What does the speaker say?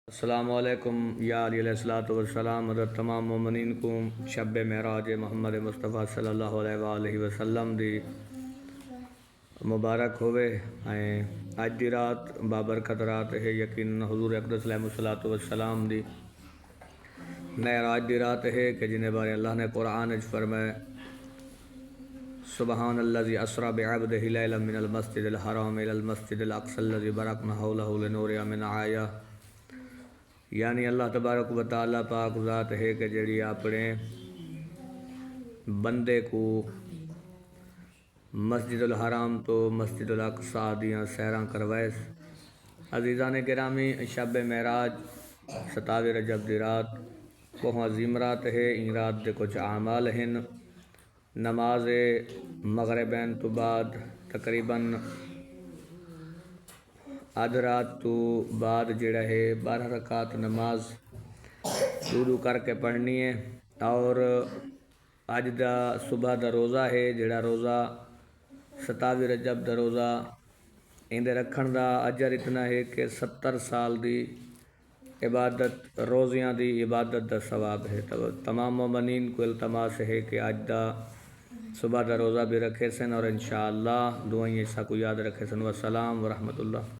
السلام علیکم یا علیہ الصلوۃ والسلام حضرت تمام مومنین کو شب معراج محمد مصطفیٰ صلی اللہ علیہ وآلہ وسلم دی مبارک ہوئے اج دی رات بابرکت رات ہے یقین حضور اقدس علیہ الصلوۃ والسلام دی معراج دی رات ہے کہ جن بارے اللہ نے قرآن وچ فرمایا سبحان الذی اسری بعبدہ لیلا من المسجد الحرام الی المسجد الاقصی الذی بارکنا حولہ لنوریہ من آیہ، یعنی اللہ تبارک و تعالیٰ پاک ذات ہے کہ جڑی اپنے بندے کو مسجد الحرام تو مسجد الاقصیٰ دیاں سیراں کروائے۔ عزیزان گرامی، شب معراج 27 رجب دی رات بہت عظیم رات ہے۔ ان رات دے کچھ اعمال ہیں۔ نماز مغربین تو بعد تقریباً آدھ رات تو بعد جڑا ہے 12 رکعت نماز وضو کر کے پڑھنی ہے، اور اج دا صبح دا روزہ ہے جڑا روزہ 27 رجب دا روزہ اندے رکھن دا اجر اتنا ہے کہ 70 سال دی عبادت روزیاں دی عبادت دا ثواب ہے۔ تو تمام مومنین کو التماس ہے کہ اج دا صبح دا روزہ بھی رکھے سن اور انشاءاللہ دعائیں ایسا کو یاد رکھے سن۔ والسلام ورحمۃ اللہ۔